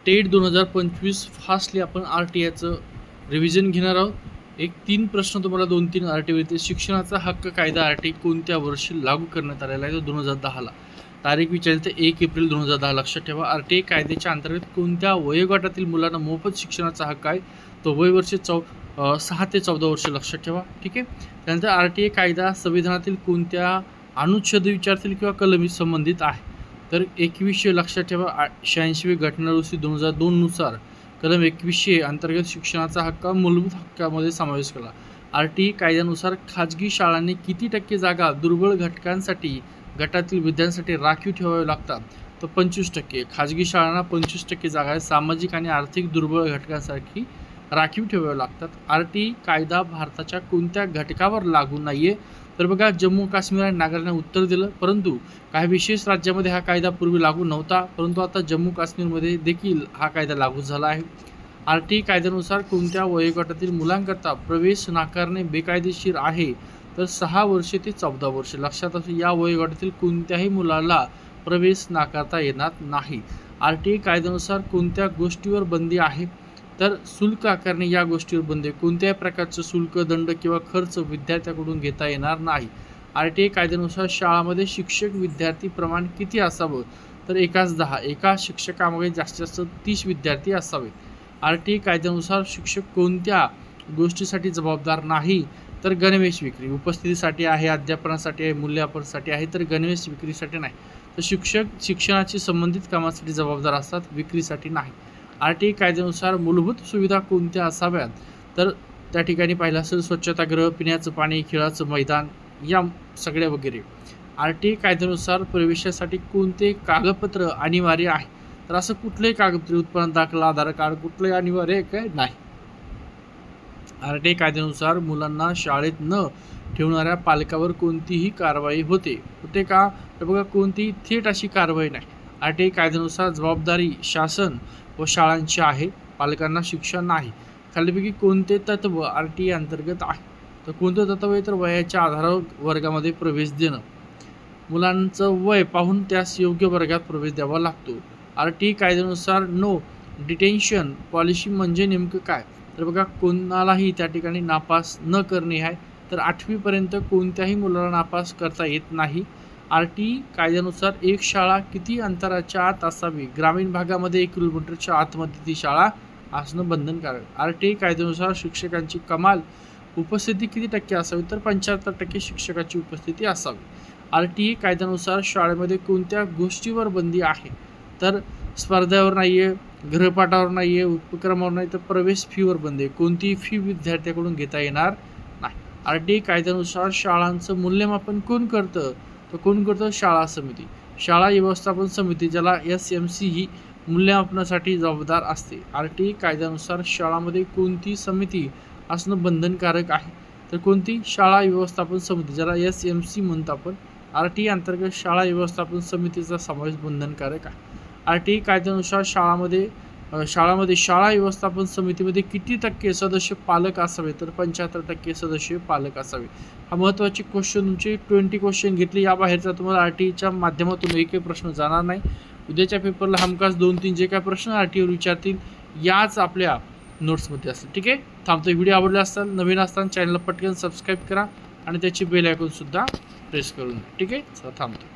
TET 2025 fastly आपण RTIचं revision घेणार आहोत. एक 3 प्रश्न तुम्हाला 2-3 RTI शिक्षणाचा हक्क कायदा RTI कोणत्या वर्षी लागू करण्यात आलेला आहे? तो 2010ला. तारीख विचारली तर 1 एप्रिल 2010. लक्षात ठेवा, RTI कायद्याच्या अंतर्गत कोणत्या वयोगटातील मुलांना मोफत शिक्षणाचा हक्क आहे? तो वयवर्ष 6 ते 14 वर्ष. लक्षात ठेवा. ठीक आहे. त्यानंतर RTI कायदा संविधानातील कोणत्या अनुच्छेद विचारतील किंवा कलमी संबंधित आहे? तर 2100. लक्षात ठेवा, 86वी घटनादुरुस्ती 2002 नुसार कलम 2100 अंतर्गत शिक्षणाचा हक्क मूलभूत हक्कामध्ये समावेश केला. RTI कायद्यानुसार खाजगी शाळांनी किती टक्के जागा दुर्बळ घटकांसाठी गटातील विद्यार्थ्यांसाठी राखीव ठेवाव्या लागतात? तर 25%. खाजगी शाळांना 25% जागा आहे सामाजिक आणि आर्थिक दुर्बळ घटकांसाठी राखीव ठेवाव्या लागतात. RTI कायदा भारताच्या कोणत्या घटकावर लागू नाहीये? तर बघा, जम्मू काश्मीर आणि नागालँड उत्तर दिलं, परंतु काही विशेष राज्यामध्ये हा कायदा पूर्वी लागू नव्हता, परंतु आता जम्मू काश्मीरमध्ये देखील हा कायदा लागू झाला आहे. RTI कायद्यानुसार कोणत्या वयोगटातील मुलांकरता प्रवेश नाकारणे बेकायदेशीर आहे? तर 6 वर्षे ते 14 वर्षे. लक्षात असू, या वयोगटातील कोणत्याही मुलाला प्रवेश नाकारता येणार नाही. RTI कायद्यानुसार कोणत्या गोष्टीवर बंदी आहे? तर शुल्क आकारणे या गोष्टीवर बंदी. कोणत्याही प्रकारचं शुल्क, दंड किंवा खर्च विद्यार्थ्याकडून घेता येणार नाही. RTI कायद्यानुसार शाळामध्ये शिक्षक विद्यार्थी प्रमाण किती असावं? तर 1:10. एका शिक्षकामध्ये जास्तीत जास्त 30 विद्यार्थी असावेत. RTI कायद्यानुसार शिक्षक कोणत्या गोष्टीसाठी जबाबदार नाही? तर गणवेश विक्री. उपस्थितीसाठी आहे, अध्यापनासाठी आहे, मूल्यमापनासाठी आहे, तर गणवेश विक्रीसाठी नाही. तर शिक्षक शिक्षणाशी संबंधित कामासाठी जबाबदार असतात, विक्रीसाठी नाही. RTI कायद्यानुसार मूलभूत सुविधा कोणत्या असाव्यात? तर त्या ठिकाणी पाहिलं असेल स्वच्छतागृह, पिण्याचं पाणी, खेळाचं मैदान या सगळ्या वगैरे. RTI कायद्यानुसार प्रवेशासाठी कोणते कागदपत्र अनिवार्य आहे? तर असं कुठलंही कागदपत्र, उत्पन्न दाखला, आधार कार्ड, कुठलंही अनिवार्य आहे काय? नाही. RTI कायद्यानुसार मुलांना शाळेत न ठेवणाऱ्या पालकावर कोणतीही कारवाई होते का? तर बघा, कोणतीही थेट अशी कारवाई नाही. RTI कायद्यानुसार जबाबदारी शासन व शाळांची आहे, पालकांना शिक्षा नाही. खालीलपैकी कोणते तत्व RTI अंतर्गत आहे? तर कोणतं तत्व आहे? तर वयाच्या आधारावर वर्गामध्ये प्रवेश देणं. मुलांचं वय पाहून त्यास योग्य वर्गात प्रवेश द्यावा लागतो. RTI कायद्यानुसार नो डिटेन्शन पॉलिसी म्हणजे नेमकं काय? तर बघा, कोणालाही त्या ठिकाणी नापास न करणे आहे. तर 8वी पर्यंत कोणत्याही मुलाला नापास करता येत नाही. RTI कायद्यानुसार एक शाळा किती अंतराच्या आत असावी? ग्रामीण भागामध्ये 1 किलोमीटरच्या आतमध्ये ती शाळा असणं बंधनकारक. RTI कायद्यानुसार शिक्षकांची कमाल उपस्थिती किती टक्के असावी? तर 75% शिक्षकाची उपस्थिती असावी. RTI कायद्यानुसार शाळेमध्ये कोणत्या गोष्टीवर बंदी आहे? तर स्पर्धेवर नाही आहे, गृहपाठावर नाही आहे, उपक्रमावर नाही, तर प्रवेश फीवर बंदी आहे. कोणतीही फी विद्यार्थ्याकडून घेता येणार नाही. RTI कायद्यानुसार शाळांचं मूल्यमापन कोण करतं? तर कोण करतं? शाळा समिती. शाळा व्यवस्थापन समिती, ज्याला SMC ही मूल्यमापनासाठी जबाबदार असते. RTI कायद्यानुसार शाळामध्ये कोणती समिती असणं बंधनकारक आहे? तर कोणती? शाळा व्यवस्थापन समिती, ज्याला SMC म्हणतो आपण. RTI अंतर्गत शाळा व्यवस्थापन समितीचा समावेश बंधनकारक आहे. RTI कायद्यानुसार शाळामध्ये शाळा व्यवस्थापन समितीमध्ये किती टक्के सदस्य पालक असावे? तर 75% सदस्य पालक असावे. हा महत्त्वाचे क्वेश्चन, तुमचे 20 क्वेश्चन घेतले. या बाहेरचा तुम्हाला RTIच्या माध्यमातून एकही प्रश्न जाणार नाही. उद्याच्या पेपरला हमखास 2-3 जे काय प्रश्न RTIवर विचारतील याच आपल्या नोट्समध्ये असतील. ठीक आहे. थांबतो. व्हिडिओ आवडला असताल, नवीन असताना चॅनलला पटकन सबस्क्राईब करा आणि त्याची बेल आयकॉन सुद्धा प्रेस करून. ठीक आहे. चला थांबतो.